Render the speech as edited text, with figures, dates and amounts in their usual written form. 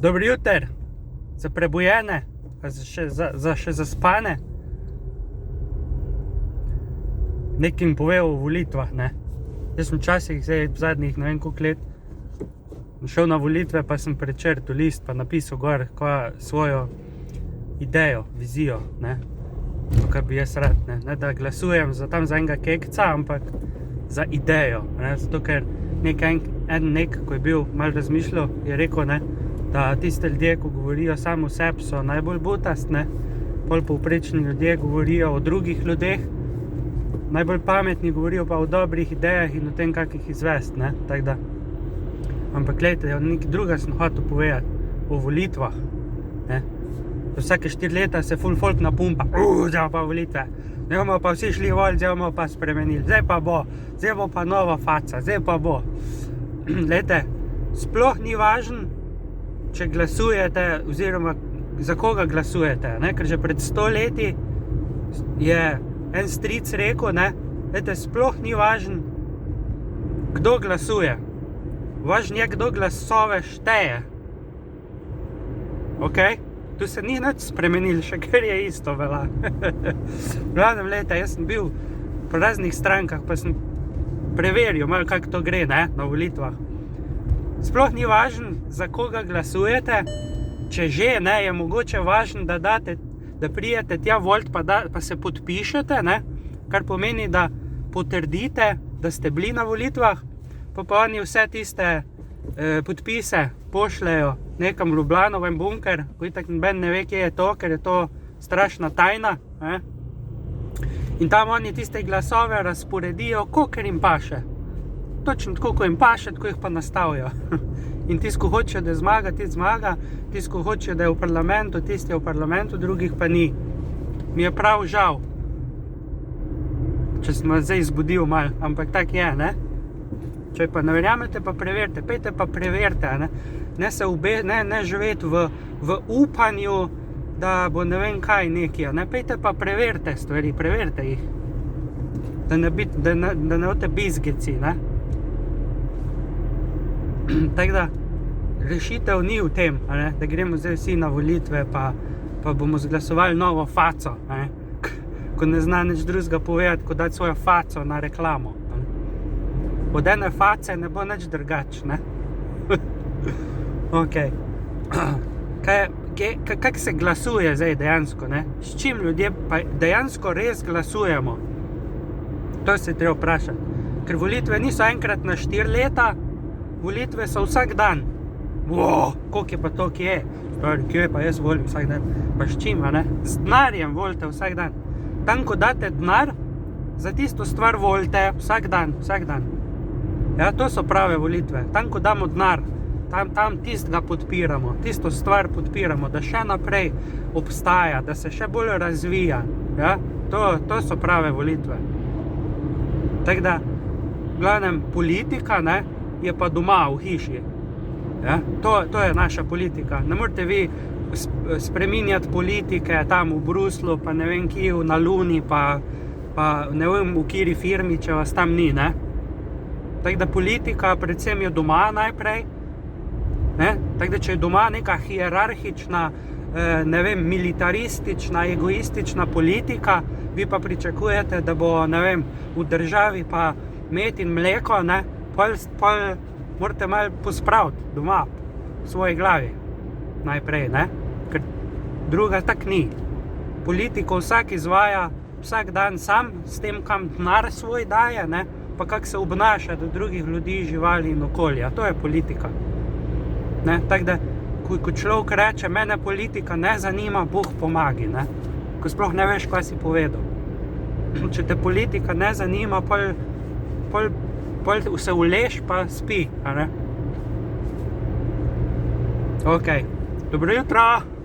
Dobro jutro, za prebujene, za še zaspane. Nekaj jim pove o volitvah, ne. Jaz sem včasih, zdaj zadnjih ne vem koliko let, šel na volitve, pa sem prečrtal list, pa napisal gor svojo idejo, vizijo, ne. To, kar bi jaz rad, ne. Ne da glasujem za enega kekca, ampak za idejo, ne. Zato, ker ko je bil malo razmišljal, je rekel, ne, da tiste ljudje, ko govorijo samo o sebi, so najbolj butast, ne. Pol povprečni ljudje govorijo o drugih ljudeh, najbolj pametni govorijo pa o dobrih idejah in o tem, kak jih izvest, ne. Tak da. Ampak glejte, nekaj druga sem hotel povedati o volitvah, ne. Vsake 4 leta se ful folk napumpa, zdaj pa volitve. Zdaj bomo pa vsi šli volit, zdaj bomo pa spremenili, zdaj bo pa nova faca, zdaj pa bo. Glejte, sploh ni važno, če glasujete oziroma za koga glasujete, ne, ker že pred 100 leti je en stric rekel, ne, glejte, sploh ni važno, kdo glasuje. Važno je, kdo glasove šteje. Okej? Tu se ni nič spremenilo, še kar je isto velja. Glavnem, glejte, jaz sem bil po raznih strankah, pa sem preveril malo, kako to gre, ne, na volitvah. Sploh ni važno, za koga glasujete, če že, ne, je mogoče važno, da pridete tja volit, pa se podpišete, ne, kar pomeni, da potrdite, da ste bili na volitvah, pa oni vse tiste podpise pošljejo nekam v Ljubljano, v en bunker, ko itak noben ne ve, kje je to, ker je to strašna tajna, ne. In tam oni tiste glasove razporedijo, kolikor jim paše. Točno tako, ko jim paše, tako jih pa nastavijo. In tisti, ko hočejo, da zmaga, tisti zmaga, tisti, ko hočejo, da je v parlamentu, tisti je v parlamentu, drugih pa ni. Mi je prav žal, če sem vas zdaj zbudil malo, ampak tak je, ne. Če pa ne verjamete, pa preverite, pejte pa preverite, ne. Ne živeti v upanju, da bo ne vem kaj nekaj, ne. Pejte pa preverite stvari, preverite jih. Da ne boste bizgeci, ne. Tako da, rešitev ni v tem, ne, da gremo zdaj vsi na volitve, pa bomo zglasovali novo faco, ne. Ko ne zna nič drugega povedati, ko dati svojo faco na reklamo. Od ene face ne bo nič drugače, ne. Okej. Kako se glasuje zdaj dejansko, ne? S čim ljudje pa dejansko res glasujemo? To se treba vprašati. Ker volitve niso enkrat na 4 leta, volitve so vsak dan. Koliko je pa to, kje je? Kje je pa jaz volim vsak dan? Pa s čim, a ne? Z denarjem volite vsak dan. Tam, ko date denar, za tisto stvar volite vsak dan. Ja, to so prave volitve. Tam, ko damo denar, tam tistega podpiramo, tisto stvar podpiramo, da še naprej obstaja, da se še bolj razvija. Ja, to so prave volitve. Tako da, v glavnem, politika, ne, je pa doma v hiši. Ja, to je naša politika. Ne morete vi spreminjati politike tam v Bruslu, pa ne vem kje, na Luni, pa ne vem v kateri firmi, če vas tam ni, ne. Tako da politika predvsem je doma najprej, ne. Tako da, če je doma neka hierarhična, ne vem, militaristična, egoistična politika, vi pa pričakujete, da bo, ne vem, v državi pa med in mleko, ne, pol morate malo pospraviti doma, v svoji glavi, najprej, ne, ker druga tak ni. Politiko vsak izvaja vsak dan sam, s tem, kam denar svoj daje, ne, pa kako se obnaša do drugih ljudi, živali in okolja. To je politika. Ne, tako da, ko človek reče, mene politika ne zanima, Bog pomagi, ne, ko sploh ne veš, kaj si povedal. Če te politika ne zanima, pol se uleš, pa spi, a ne. Okej. Dobro jutro!